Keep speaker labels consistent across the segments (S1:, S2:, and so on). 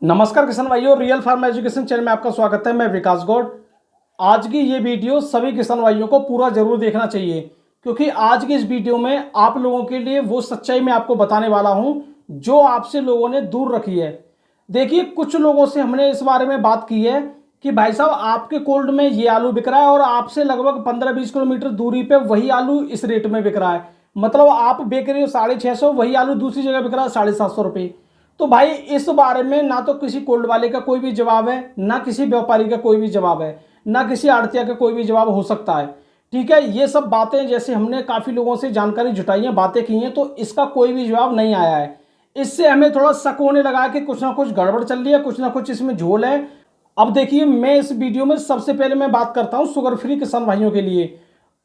S1: नमस्कार किसान भाइयों, रियल फार्म एजुकेशन चैनल में आपका स्वागत है। मैं विकास गौड़। आज की ये वीडियो सभी किसान भाइयों को पूरा जरूर देखना चाहिए, क्योंकि आज की इस वीडियो में आप लोगों के लिए वो सच्चाई मैं आपको बताने वाला हूं जो आपसे लोगों ने दूर रखी है। देखिए, कुछ लोगों से हमने इस बारे में बात की है कि भाई साहब आपके कोल्ड में ये आलू बिक रहा है और आपसे लगभग 15-20 किलोमीटर दूरी पे वही आलू इस रेट में बिक रहा है। मतलब आप बेच रहे हो 650, वही आलू दूसरी जगह बिक रहा है 750 रुपये। तो भाई इस बारे में ना तो किसी कोल्ड वाले का कोई भी जवाब है, ना किसी व्यापारी का कोई भी जवाब है, ना किसी आड़तिया का कोई भी जवाब हो सकता है। ठीक है, ये सब बातें जैसे हमने काफ़ी लोगों से जानकारी जुटाई है, बातें की हैं, तो इसका कोई भी जवाब नहीं आया है। इससे हमें थोड़ा शक होने लगा कि कुछ ना कुछ गड़बड़ चल रही है, कुछ ना कुछ इसमें झोल है। अब देखिए, मैं इस वीडियो में सबसे पहले मैं बात करता हूँ शुगर फ्री किसान भाइयों के लिए,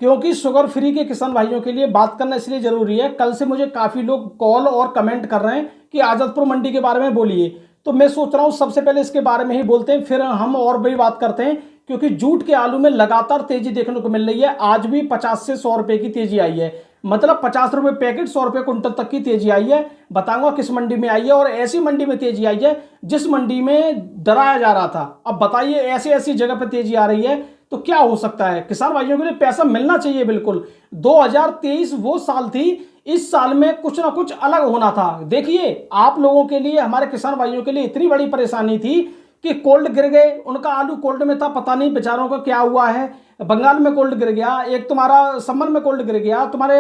S1: क्योंकि शुगर फ्री के किसान भाइयों के लिए बात करना इसलिए जरूरी है। कल से मुझे काफ़ी लोग कॉल और कमेंट कर रहे हैं कि आज़ादपुर मंडी के बारे में बोलिए, तो मैं सोच रहा हूँ सबसे पहले इसके बारे में ही बोलते हैं, फिर हम और भी बात करते हैं। क्योंकि जूट के आलू में लगातार तेजी देखने को मिल रही है। आज भी 50 से 100 रुपए की तेजी आई है, मतलब 50 रुपए पैकेट, 100 रुपए कुंटल तक की तेजी आई है। बताऊंगा किस मंडी में आई है, और ऐसी मंडी में तेजी आई है जिस मंडी में डराया जा रहा था। अब बताइए, ऐसी ऐसी जगह पर तेजी आ रही है तो क्या हो सकता है। किसान भाइयों के लिए पैसा मिलना चाहिए बिल्कुल। 2023 वो साल थी, इस साल में कुछ ना कुछ अलग होना था। देखिए, आप लोगों के लिए, हमारे किसान भाइयों के लिए इतनी बड़ी परेशानी थी कि कोल्ड गिर गए, उनका आलू कोल्ड में था, पता नहीं बेचारों का क्या हुआ है। बंगाल में कोल्ड गिर गया, एक तुम्हारा संबल में कोल्ड गिर गया, तुम्हारे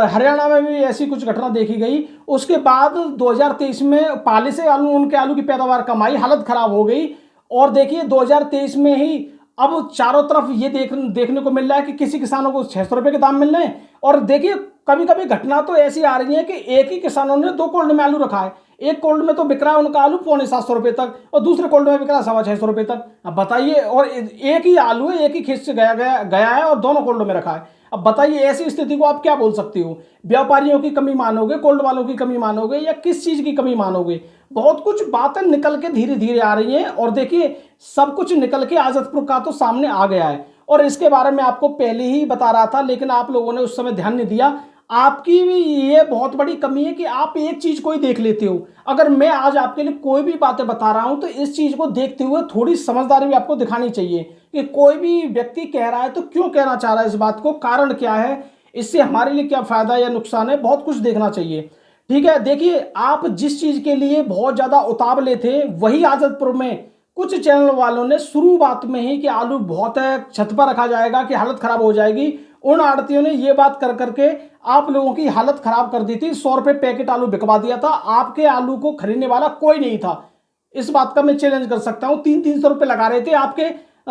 S1: हरियाणा में भी ऐसी कुछ घटना देखी गई। उसके बाद 2023 में पाले से आलू, उनके आलू की पैदावार कम आई, हालत खराब हो गई। और देखिए 2023 में ही अब चारों तरफ ये देखने को मिल रहा है कि किसी किसानों को 600 रुपए के दाम मिल रहे हैं। और देखिए, कभी कभी घटना तो ऐसी आ रही है कि एक ही किसानों ने 2 कोल्ड में आलू रखा है। एक कोल्ड में तो बिक रहा है उनका आलू 750 रुपए तक, और दूसरे कोल्ड में बिक रहा है 650 रुपए तक। अब बताइए, और एक ही आलू है, एक ही खेत से गया है और दोनों कोल्ड में रखा है। अब बताइए, ऐसी स्थिति को आप क्या बोल सकती हो? व्यापारियों की कमी मानोगे, कोल्ड वालों की कमी मानोगे, या किस चीज की कमी मानोगे? बहुत कुछ बातें निकल के धीरे धीरे आ रही हैं। और देखिए, सब कुछ निकल के आज़ादपुर का तो सामने आ गया है, और इसके बारे में आपको पहले ही बता रहा था, लेकिन आप लोगों ने उस समय ध्यान नहीं दिया। आपकी भी ये बहुत बड़ी कमी है कि आप एक चीज को ही देख लेते हो। अगर मैं आज आपके लिए कोई भी बातें बता रहा हूं तो इस चीज को देखते हुए थोड़ी समझदारी भी आपको दिखानी चाहिए कि कोई भी व्यक्ति कह रहा है तो क्यों कहना चाह रहा है, इस बात को कारण क्या है, इससे हमारे लिए क्या फायदा या नुकसान है, बहुत कुछ देखना चाहिए। ठीक है, देखिए, आप जिस चीज के लिए बहुत ज्यादा उतावले थे, वही आज़ादपुर में कुछ चैनल वालों ने शुरुआत में ही कि आलू बहुत है, छत पर रखा जाएगा, कि हालत खराब हो जाएगी, उन आड़तियों ने ये बात कर करके आप लोगों की हालत खराब कर दी थी। 100 रुपए पैकेट आलू बिकवा दिया था। आपके आलू को खरीदने वाला कोई नहीं था, इस बात का मैं चैलेंज कर सकता हूं। 300-300 रुपए लगा रहे थे आपके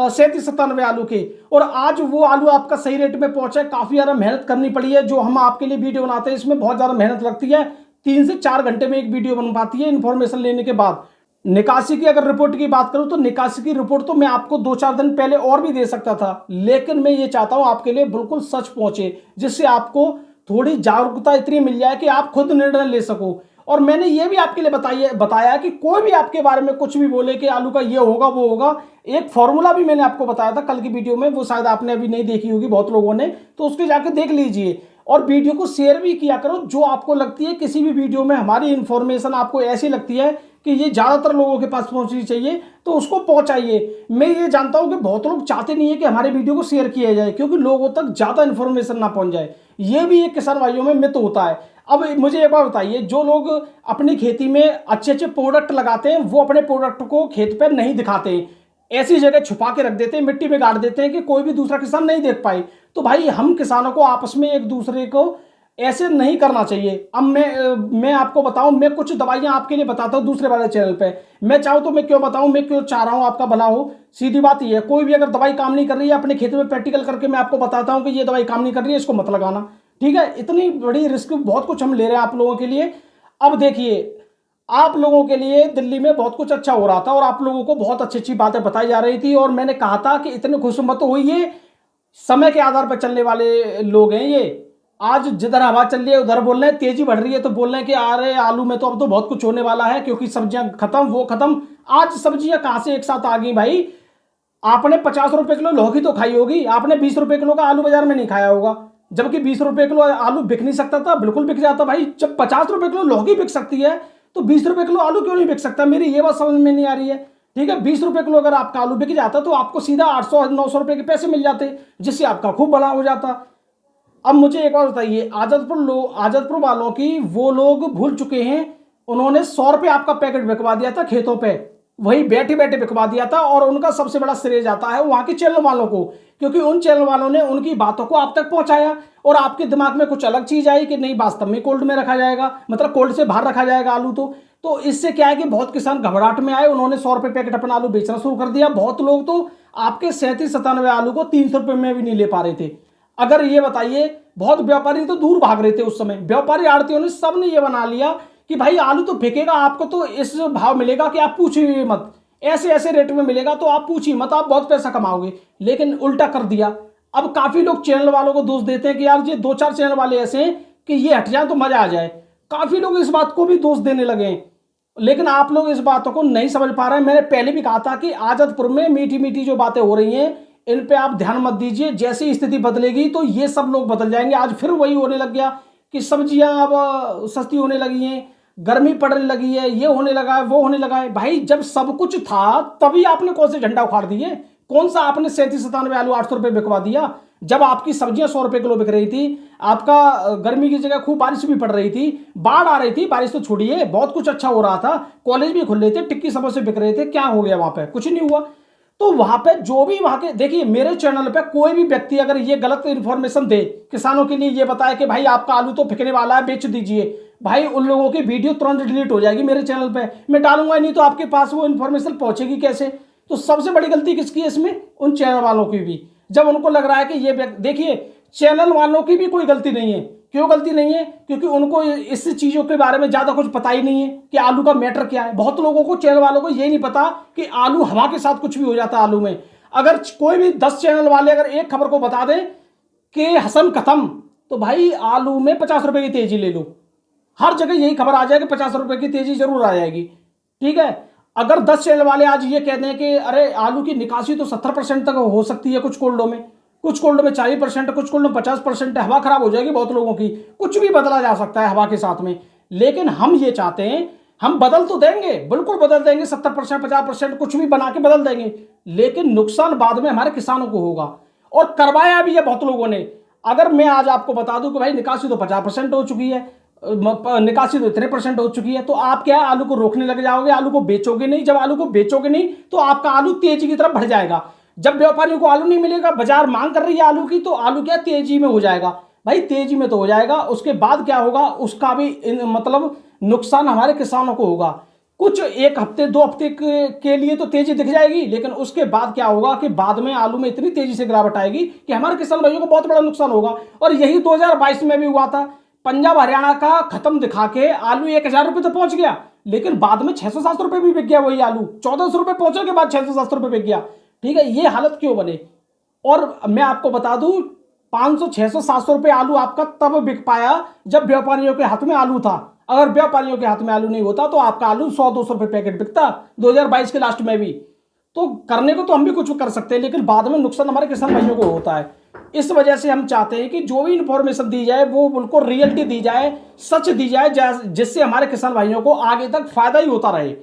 S1: 37-97 आलू के, और आज वो आलू आपका सही रेट में पहुंचा है। काफी ज्यादा मेहनत करनी पड़ी है, जो हम आपके लिए वीडियो बनाते हैं इसमें बहुत ज्यादा मेहनत लगती है। 3 से 4 घंटे में एक वीडियो बन पाती है इन्फॉर्मेशन लेने के बाद। निकासी की अगर रिपोर्ट की बात करूं तो निकासी की रिपोर्ट तो मैं आपको 2-4 दिन पहले और भी दे सकता था, लेकिन मैं ये चाहता हूं आपके लिए बिल्कुल सच पहुंचे, जिससे आपको थोड़ी जागरूकता इतनी मिल जाए कि आप खुद निर्णय ले सको। और मैंने ये भी आपके लिए बताया कि कोई भी आपके बारे में कुछ भी बोले कि आलू का ये होगा वो होगा, एक फॉर्मूला भी मैंने आपको बताया था कल की वीडियो में, वो शायद आपने अभी नहीं देखी होगी बहुत लोगों ने, तो उसके जाकर देख लीजिए। और वीडियो को शेयर भी किया करो। जो आपको लगती है किसी भी वीडियो में हमारी इंफॉर्मेशन आपको ऐसी लगती है कि ये ज्यादातर लोगों के पास पहुंचनी चाहिए, तो उसको पहुंचाइए। मैं ये जानता हूं कि बहुत लोग चाहते नहीं है कि हमारे वीडियो को शेयर किया जाए, क्योंकि लोगों तक ज्यादा इंफॉर्मेशन ना पहुंच जाए। ये भी एक किसान भाइयों में मिथ होता है। अब मुझे एक बात बताइए, जो लोग अपनी खेती में अच्छे अच्छे प्रोडक्ट लगाते हैं, वो अपने प्रोडक्ट को खेत पर नहीं दिखाते हैं, ऐसी जगह छुपा के रख देते हैं, मिट्टी में गाड़ देते हैं कि कोई भी दूसरा किसान नहीं देख पाए। तो भाई, हम किसानों को आपस में एक दूसरे को ऐसे नहीं करना चाहिए। अब मैं आपको बताऊं, मैं कुछ दवाइयां आपके लिए बताता हूं दूसरे वाले चैनल पे। मैं चाहूं तो मैं क्यों बताऊं, मैं क्यों चाह रहा हूं आपका भला हो। सीधी बात ये है, कोई भी अगर दवाई काम नहीं कर रही है, अपने खेत में प्रैक्टिकल करके मैं आपको बताता हूं कि ये दवाई काम नहीं कर रही है, इसको मत लगाना। ठीक है, इतनी बड़ी रिस्क बहुत कुछ हम ले रहे हैं आप लोगों के लिए। अब देखिए, आप लोगों के लिए दिल्ली में बहुत कुछ अच्छा हो रहा था, और आप लोगों को बहुत अच्छी अच्छी बातें बताई जा रही थी, और मैंने कहा था कि इतने खुश मत होइए, समय के आधार पर चलने वाले लोग हैं ये। आज जिधर हवा चल रही है उधर बोल रहे हैं, तेजी बढ़ रही है तो बोल रहे हैं कि अरे आलू में तो अब तो बहुत कुछ होने वाला है, क्योंकि सब्जियां खत्म, वो खत्म। आज सब्जियां कहां से एक साथ आ गई भाई? आपने 50 रुपए किलो लौकी तो खाई होगी, आपने 20 रुपए किलो का आलू बाजार में नहीं खाया होगा। जबकि 20 रुपए किलो आलू बिक नहीं सकता था, बिल्कुल बिक जाता भाई। जब 50 रुपए किलो लौकी बिक सकती है, तो 20 रुपए किलो आलू क्यों नहीं बिक सकता? मेरी ये बात समझ में नहीं आ रही है। ठीक है, 20 रुपए किलो अगर आपका आलू बिक जाता तो आपको सीधा 800-900 रुपए के पैसे मिल जाते, जिससे आपका खूब बड़ा हो जाता। अब मुझे एक बात बताइए, आजतपुर वालों की वो लोग भूल चुके हैं, उन्होंने 100 रुपये आपका पैकेट बिकवा दिया था खेतों पे, वही बैठे बैठे बिकवा दिया था। और उनका सबसे बड़ा श्रेय जाता है वहां के चैनल वालों को, क्योंकि उन चैनल वालों ने उनकी बातों को आप तक पहुंचाया और आपके दिमाग में कुछ अलग चीज आई कि नहीं वास्तव में कोल्ड में रखा जाएगा, मतलब कोल्ड से बाहर रखा जाएगा आलू। तो इससे क्या है कि बहुत किसान घबराहट में आए, उन्होंने 100 रुपये पैकेट अपना आलू बेचना शुरू कर दिया। बहुत लोग तो आपके 37-97 आलू को 300 रुपये में भी नहीं ले पा रहे थे। अगर ये बताइए, बहुत व्यापारी तो दूर भाग रहे थे उस समय, व्यापारी आड़तियों ने सब ने ये बना लिया कि भाई आलू तो फेंकेगा, आपको तो इस भाव मिलेगा कि आप पूछिए मत, ऐसे ऐसे रेट में मिलेगा तो आप पूछिए मत, आप बहुत पैसा कमाओगे। लेकिन उल्टा कर दिया। अब काफी लोग चैनल वालों को दोष देते हैं कि यार ये 2-4 चैनल वाले ऐसे हैं कि ये हट जाए तो मजा आ जाए। काफी लोग इस बात को भी दोष देने लगे हैं, लेकिन आप लोग इस बातों को नहीं समझ पा रहे हैं। मैंने पहले भी कहा था कि आजतपुर में मीठी मीठी जो बातें हो रही हैं इन पे आप ध्यान मत दीजिए, जैसी स्थिति बदलेगी तो ये सब लोग बदल जाएंगे। आज फिर वही होने लग गया कि सब्जियां अब सस्ती होने लगी हैं, गर्मी पड़ने लगी है, ये होने लगा है, वो होने लगा है। भाई जब सब कुछ था तभी आपने कौन से झंडा उखाड़ दिए? कौन सा आपने 37-97 आलू 800 रुपये बिकवा दिया? जब आपकी सब्जियां 100 रुपये किलो बिक रही थी, आपका गर्मी की जगह खूब बारिश भी पड़ रही थी, बाढ़ आ रही थी, बारिश तो छोड़िए बहुत कुछ अच्छा हो रहा था, कॉलेज भी खुल रहे थे, टिक्की समोसे बिक रहे थे, क्या हो गया वहां पे? कुछ नहीं हुआ। तो वहां पे जो भी वहां के, देखिए मेरे चैनल पे कोई भी व्यक्ति अगर ये गलत इंफॉर्मेशन दे किसानों के लिए, ये बताए कि भाई आपका आलू तो फेंकने वाला है बेच दीजिए, भाई उन लोगों की वीडियो तुरंत डिलीट हो जाएगी मेरे चैनल पे, मैं डालूंगा ही नहीं तो आपके पास वो इन्फॉर्मेशन पहुंचेगी कैसे? तो सबसे बड़ी गलती किसकी है इसमें? उन चैनल वालों की भी। जब उनको लग रहा है कि ये देखिए चैनल वालों की भी कोई गलती नहीं है। क्यों गलती नहीं है? क्योंकि उनको इस चीजों के बारे में ज्यादा कुछ पता ही नहीं है कि आलू का मैटर क्या है। बहुत लोगों को, चैनल वालों को ये नहीं पता कि आलू हवा के साथ कुछ भी हो जाता है आलू में। अगर कोई भी 10 चैनल वाले अगर एक खबर को बता दें कि हसन खत्म, तो भाई आलू में 50 रुपए की तेजी ले लो, हर जगह यही खबर आ जाएगी, 50 रुपए की तेजी जरूर आ जाएगी। ठीक है, अगर 10 चैनल वाले आज ये कह दें कि अरे आलू की निकासी तो 70% तक हो सकती है कुछ कोल्डों में, कुछ कोल्ड में 40%, कुछ कोल्ड में 50% है, हवा खराब हो जाएगी बहुत लोगों की, कुछ भी बदला जा सकता है हवा के साथ में। लेकिन हम ये चाहते हैं, हम बदल तो देंगे, बिल्कुल बदल देंगे, 70% 50% कुछ भी बना के बदल देंगे, लेकिन नुकसान बाद में हमारे किसानों को होगा। और करवाया भी है बहुत लोगों ने। अगर मैं आज आपको बता दूं कि भाई निकासी तो 50% हो चुकी है, निकासी तो इतने % हो चुकी है, तो आप क्या आलू को रोकने लग जाओगे, आलू को बेचोगे नहीं। जब आलू को बेचोगे नहीं तो आपका आलू तेजी की तरफ बढ़ जाएगा। जब व्यापारियों को आलू नहीं मिलेगा, बाजार मांग कर रही है आलू की, तो आलू क्या तेजी में हो जाएगा? भाई तेजी में तो हो जाएगा, उसके बाद क्या होगा उसका भी मतलब नुकसान हमारे किसानों को होगा। कुछ 1 हफ्ते 2 हफ्ते के लिए तो तेजी दिख जाएगी, लेकिन उसके बाद क्या होगा कि बाद में आलू में इतनी तेजी से गिरावट आएगी कि हमारे किसान भाइयों को बहुत बड़ा नुकसान होगा। और यही 2022 में भी हुआ था। पंजाब हरियाणा का खत्म दिखा के आलू 1000 रुपये तो पहुंच गया, लेकिन बाद में 600-700 रुपये भी बिक गया वही आलू। 1400 रुपये पहुंचने के बाद 600-700 रुपये बिक गया। ठीक है, ये हालत क्यों बने? और मैं आपको बता दूं, 500 600 700 रुपये आलू आपका तब बिक पाया जब व्यापारियों के हाथ में आलू था। अगर व्यापारियों के हाथ में आलू नहीं होता तो आपका आलू 100-200 रुपये पैकेट बिकता 2022 के लास्ट में भी। तो करने को तो हम भी कुछ कर सकते हैं, लेकिन बाद में नुकसान हमारे किसान भाइयों को होता है। इस वजह से हम चाहते हैं कि जो भी इंफॉर्मेशन दी जाए वो बिल्कुल रियलिटी दी जाए, सच दी जाए, जिससे हमारे किसान भाइयों को आगे तक फायदा ही होता रहे।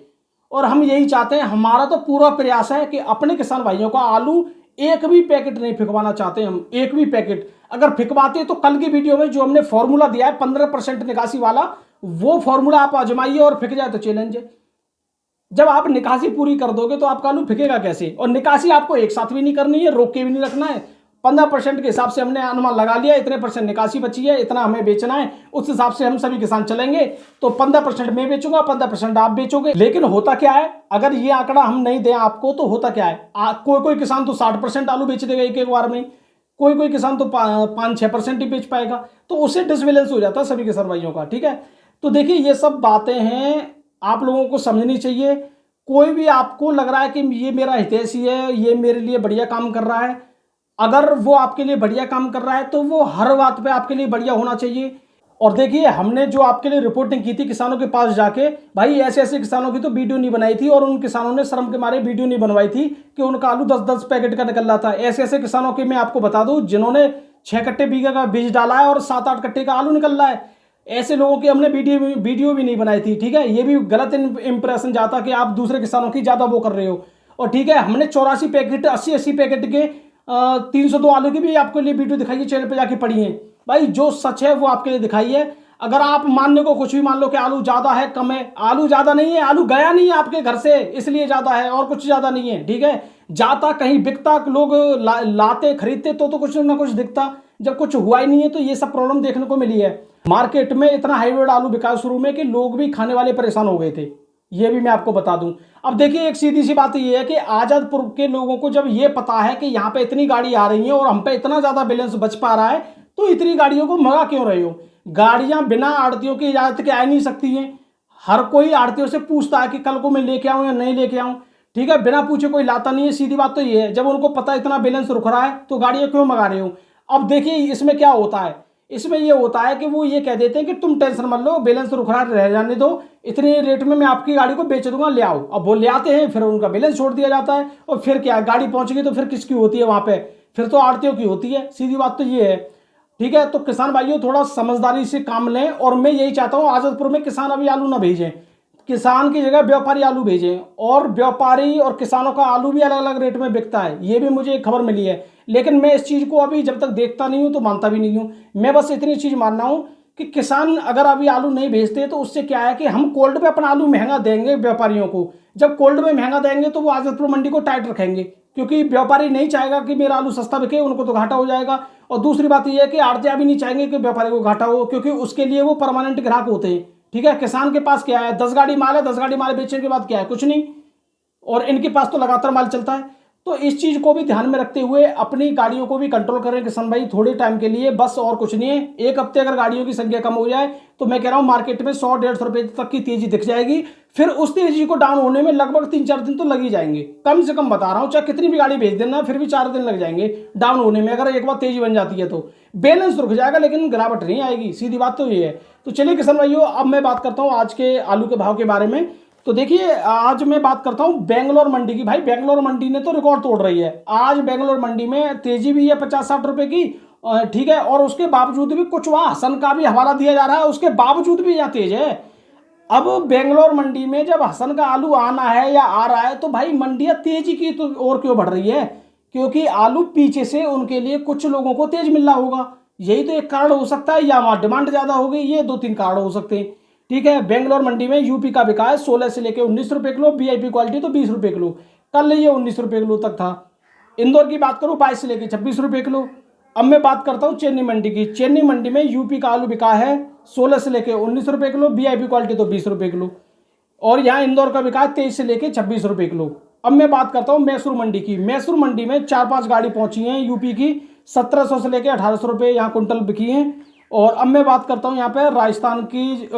S1: और हम यही चाहते हैं, हमारा तो पूरा प्रयास है कि अपने किसान भाइयों का आलू एक भी पैकेट नहीं फिकवाना चाहते हम। एक भी पैकेट अगर फिकवाते तो कल की वीडियो में जो हमने फॉर्मूला दिया है 15% निकासी वाला, वो फॉर्मूला आप आजमाइए और फिक जाए तो चैलेंज है। जब आप निकासी पूरी कर दोगे तो आपका आलू फिकेगा कैसे? और निकासी आपको एक साथ भी नहीं करनी है, रोक के भी नहीं रखना है। 15% के हिसाब से हमने अनुमान लगा लिया, इतने % निकासी बची है, इतना हमें बेचना है, उस हिसाब से हम सभी किसान चलेंगे। तो 15% मैं बेचूंगा, 15% आप बेचोगे। लेकिन होता क्या है, अगर ये आंकड़ा हम नहीं दें आपको तो होता क्या है, कोई किसान तो 60% आलू बेच देगा एक बार में, कोई किसान तो 5-6% ही बेच पाएगा। तो उससे डिसबैलेंस हो जाता है सभी किसान भाइयों का। ठीक है, तो देखिए ये सब बातें हैं, आप लोगों को समझनी चाहिए। कोई भी आपको लग रहा है कि ये मेरा हितैषी है, ये मेरे लिए बढ़िया काम कर रहा है, अगर वो आपके लिए बढ़िया काम कर रहा है तो वो हर बात पे आपके लिए बढ़िया होना चाहिए। और देखिए हमने जो आपके लिए रिपोर्टिंग की थी किसानों के पास जाके, भाई ऐसे ऐसे किसानों की तो वीडियो नहीं बनाई थी, और उन किसानों ने शर्म के मारे वीडियो नहीं बनवाई थी कि उनका आलू 10-10 पैकेट का निकल रहा था। ऐसे ऐसे किसानों के मैं आपको बता दूं जिन्होंने 6 कट्टे बीघा का बीज डाला है और 7-8 कट्टे का आलू निकल रहा है। ऐसे लोगों की हमने वीडियो भी नहीं बनाई थी, ठीक है। ये भी गलत इंप्रेशन जाता कि आप दूसरे किसानों की ज़्यादा वो कर रहे हो। और ठीक है, हमने 84 पैकेट 80 पैकेट के 302 आलू की भी आपके लिए वीडियो दिखाई है, चैनल पे जाके पढ़िए भाई। जो सच है वो आपके लिए दिखाई है। अगर आप मानने को कुछ भी मान लो कि आलू ज़्यादा है कम है, आलू ज़्यादा नहीं है, आलू गया नहीं है आपके घर से इसलिए ज़्यादा है, और कुछ ज़्यादा नहीं है, ठीक है। जाता कहीं बिकता, लोग लाते खरीदते तो कुछ ना कुछ दिखता। जब कुछ हुआ ही नहीं है तो ये सब प्रॉब्लम देखने को मिली है। मार्केट में इतना हाइब्रिड आलू बिका शुरू में कि लोग भी खाने वाले परेशान हो गए थे, ये भी मैं आपको बता दूं। अब देखिए, एक सीधी सी बात ये है कि आजादपुर के लोगों को जब ये पता है कि यहाँ पे इतनी गाड़ी आ रही है और हम पे इतना ज्यादा बैलेंस बच पा रहा है, तो इतनी गाड़ियों को मंगा क्यों रहे हो। गाड़ियां बिना आड़तियों की इजाजत के आ नहीं सकती हैं। हर कोई आड़तियों से पूछता है कि कल को मैं लेके आऊं या नहीं लेके आऊं, ठीक है। बिना पूछे कोई लाता नहीं है, सीधी बात तो ये है। जब उनको पता इतना बैलेंस रुक रहा है तो गाड़ियां क्यों मंगा रहे हो। अब देखिए इसमें क्या होता है, इसमें ये होता है कि वो ये कह देते हैं कि तुम टेंशन मत लो, बैलेंस रुखड़ा रह जाने दो, इतने रेट में मैं आपकी गाड़ी को बेच दूंगा, ले आओ। अब वो ले आते हैं, फिर उनका बैलेंस छोड़ दिया जाता है, और फिर क्या, गाड़ी पहुंच गई तो फिर किसकी होती है वहां पे, फिर तो आड़तियों की होती है। सीधी बात तो ये है, ठीक है। तो किसान भाइयों थोड़ा समझदारी से काम लें, और मैं यही चाहता हूँ आजादपुर में किसान अभी आलू ना भेजें, किसान की जगह व्यापारी आलू भेजें। और व्यापारी और किसानों का आलू भी अलग अलग रेट में बिकता है, ये भी मुझे एक खबर मिली है। लेकिन मैं इस चीज़ को अभी जब तक देखता नहीं हूं तो मानता भी नहीं हूं। मैं बस इतनी चीज़ मानना हूं कि किसान अगर अभी आलू नहीं भेजते तो उससे क्या है कि हम कोल्ड पे अपना आलू महंगा देंगे व्यापारियों को। जब कोल्ड में महंगा देंगे तो वो आजादपुर मंडी को टाइट रखेंगे, क्योंकि व्यापारी नहीं चाहेगा कि मेरा आलू सस्ता बिके, उनको तो घाटा हो जाएगा। और दूसरी बात यह है कि आड़तिया भी नहीं चाहेंगे कि व्यापारी को घाटा हो, क्योंकि उसके लिए वो परमानेंट ग्राहक होते हैं, ठीक है। किसान के पास क्या है, 10 गाड़ी माल है, 10 गाड़ी माल बेचने के बाद क्या है, कुछ नहीं। और इनके पास तो लगातार माल चलता है। तो इस चीज को भी ध्यान में रखते हुए अपनी गाड़ियों को भी कंट्रोल करें किसान भाई, थोड़े टाइम के लिए बस, और कुछ नहीं है। एक हफ्ते अगर गाड़ियों की संख्या कम हो जाए तो मैं कह रहा हूं मार्केट में 100-150 रुपए तक की तेजी दिख जाएगी। फिर उस तेजी को डाउन होने में लगभग 3-4 दिन तो लग ही जाएंगे, कम से कम बता रहा हूं। चाहे कितनी भी गाड़ी भेज देना, फिर भी 4 दिन लग जाएंगे डाउन होने में। अगर एक बार तेजी बन जाती है तो बैलेंस रुक जाएगा, लेकिन गिरावट नहीं आएगी, सीधी बात तो ये है। तो चलिए किसान भाइयों, अब मैं बात करता हूं आज के आलू के भाव के बारे में। तो देखिए, आज मैं बात करता हूं बेंगलोर मंडी की। भाई बेंगलोर मंडी ने तो रिकॉर्ड तोड़ रही है। आज बेंगलोर मंडी में तेजी भी है 50-60 रुपए की, ठीक है। और उसके बावजूद भी कुछ वहां हसन का भी हवाला दिया जा रहा है, उसके बावजूद भी यहाँ तेज है। अब बेंगलोर मंडी में जब हसन का आलू आना है या आ रहा है तो भाई मंडियां तेजी की तो और क्यों बढ़ रही है, क्योंकि आलू पीछे से उनके लिए कुछ लोगों को तेज मिल रहा होगा। यही तो एक कारण हो सकता है, या वहां डिमांड ज्यादा हो गई, ये 2-3 कारण हो सकते हैं, ठीक है। बेंगलोर मंडी में यूपी का बिका है 16 से लेकर 19 रुपए किलो, वीआईपी क्वालिटी तो 20 रुपए किलो, कल ये 19 रुपए किलो तक था। इंदौर की बात करूं 22 से लेकर 26 रुपए किलो। अब मैं बात करता हूं चेन्नई मंडी की। चेन्नई मंडी में यूपी का आलू बिका है 16 से लेकर 19 रुपए किलो, वीआईपी क्वालिटी तो 20 रुपए किलो। और यहाँ इंदौर का बिका है 23 से लेकर 26 रुपए किलो। अब मैं बात करता हूँ मैसूर मंडी की। मैसूर मंडी में 4-5 गाड़ी पहुंची हैं यूपी की, 1700 से लेकर 1800 रुपये यहाँ कुंटल बिकी हैं। और अब मैं बात करता हूँ यहाँ पे राजस्थान की,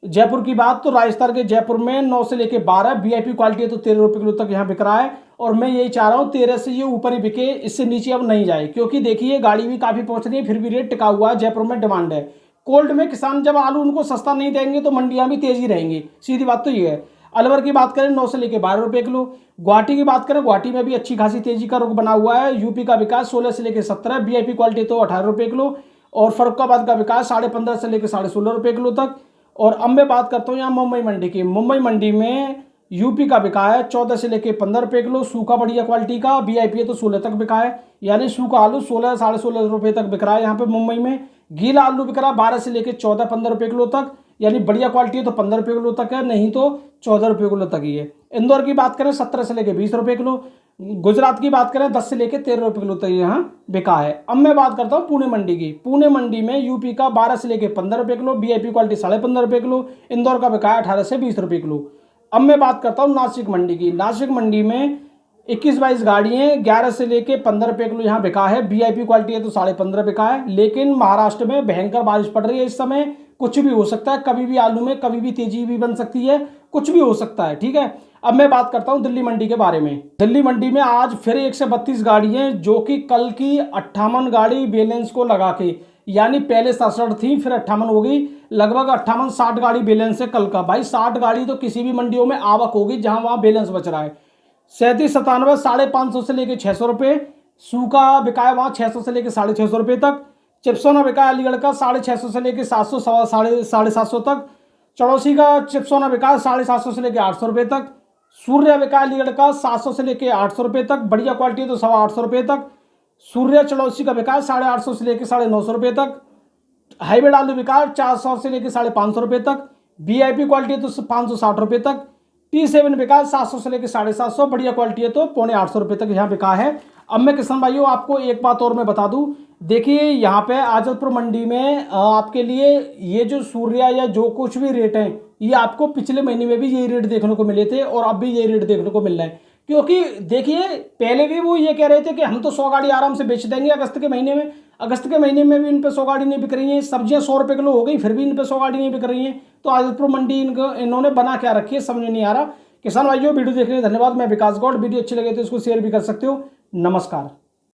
S1: जयपुर की बात। तो राजस्थान के जयपुर में 9 से लेकर 12, वीआईपी क्वालिटी है तो 13 रुपये किलो तक यहाँ बिक रहा है। और मैं यही चाह रहा हूँ 13 से ये ऊपर ही बिके, इससे नीचे अब नहीं जाए, क्योंकि देखिए गाड़ी भी काफ़ी पहुँच रही है, फिर भी रेट टिका हुआ है, जयपुर में डिमांड है। कोल्ड में किसान जब आलू उनको सस्ता नहीं देंगे तो मंडियाँ भी तेजी रहेंगी, सीधी बात तो ये है। अलवर की बात करें 9 से लेकर 12 रुपये किलो। गुवाहाटी की बात करें, गुवाहाटी में भी अच्छी खासी तेजी का रुख बना हुआ है। यूपी का विकास 16 से लेकर 17, वीआईपी क्वालिटी तो 18 रुपये किलो। और फरुखाबाद का विकास 15.5 से लेकर 16.5 रुपये किलो तक। और अब मैं बात करता हूँ यहाँ मुंबई मंडी की। मुंबई मंडी में यूपी का बिका है 14 से लेकर 15 रुपये किलो, सूखा बढ़िया क्वालिटी का, वीआईपी है तो 16 तक बिका है। यानी सूखा आलू 16, 16.5 रुपये तक बिक रहा है यहाँ पे मुंबई में। गीला आलू बिक रहा है 12 से लेकर 14-15 रुपये किलो तक, यानी बढ़िया क्वालिटी है तो 15 रुपये किलो तक है, नहीं तो 14 रुपये किलो तक ही है। इंदौर की बात करें 17 से लेकर 20 रुपये किलो। गुजरात की बात करें 10 से लेकर 13 रुपये किलो तक यहाँ बिका है। अब मैं बात करता हूँ पुणे मंडी की। पुणे मंडी में यूपी का 12 से लेकर 15 रुपये किलो, वीआईपी क्वालिटी 15.5 रुपये किलो। इंदौर का बिका है 18 से 20 रुपये किलो। अब मैं बात करता हूँ नासिक मंडी की। नासिक मंडी में 21-22 गाड़ियाँ 11 से लेके 15 रुपये किलो यहाँ बिका है, वीआईपी क्वालिटी है तो 15.5 बिका है। लेकिन महाराष्ट्र में भयंकर बारिश पड़ रही है इस समय, कुछ भी हो सकता है, कभी भी आलू में कभी भी तेजी भी बन सकती है, कुछ भी हो सकता है, ठीक है। अब मैं बात करता हूँ दिल्ली मंडी के बारे में। दिल्ली मंडी में आज फिर 132 गाड़ियाँ, जो कि कल की 58 गाड़ी बैलेंस को लगा के, यानी पहले 67 थी फिर 58 हो गई, लगभग 58-60 गाड़ी बैलेंस है कल का। भाई 60 गाड़ी तो किसी भी मंडियों में आवक होगी जहां वहां बैलेंस बच रहा है। 37-97 550 से लेकर 600 रुपये, सूखा बिकाए वहां 600 से लेकर 650 रुपये तक। चिप्सोना बिका है अलीगढ़ का 650 से लेकर 700 साढ़े 750 तक। चौड़ौसी का चिप्सोना बिका है 750 से लेकर 800 रुपये तक। सूर्या बिका है अलीगढ़ का 700 से लेकर 800 रुपये तक, बढ़िया क्वालिटी है तो 850 रुपये तक। सूर्या चौड़ौसी का बिका है 850 से लेकर 950 रुपये तक। हाईब्रिड आलू बिका है 400 से लेकर 550 रुपये तक। VIP क्वालिटी है तो 560 रुपये तक। T7 बिका है 700 से लेकर 750, बढ़िया क्वालिटी है तो 850 रुपये तक यहाँ बिका है। अब मैं किसान भाइयों आपको एक बात और मैं बता दूं, देखिए यहाँ पे आजलपुर मंडी में आपके लिए ये जो सूर्या या जो कुछ भी रेट है, ये आपको पिछले महीने में भी यही रेट देखने को मिले थे और अब भी यही रेट देखने को मिल रहा है। क्योंकि देखिए पहले भी वो ये कह रहे थे कि हम तो 100 गाड़ी आराम से बेच देंगे अगस्त के महीने में। अगस्त के महीने में भी इन पे 100 गाड़ी नहीं बिक रही हैं। सब्जियां 100 रुपये किलो हो गई, फिर भी इन पे 100 गाड़ी नहीं बिक रही हैं। तो आजलपुर मंडी इन्होंने बना क्या रखी है, समझ नहीं आ रहा। किसान भाइयों वीडियो देखने के लिए धन्यवाद। मैं विकास गौड़। वीडियो अच्छी लगे तो इसको शेयर भी कर सकते हो। नमस्कार।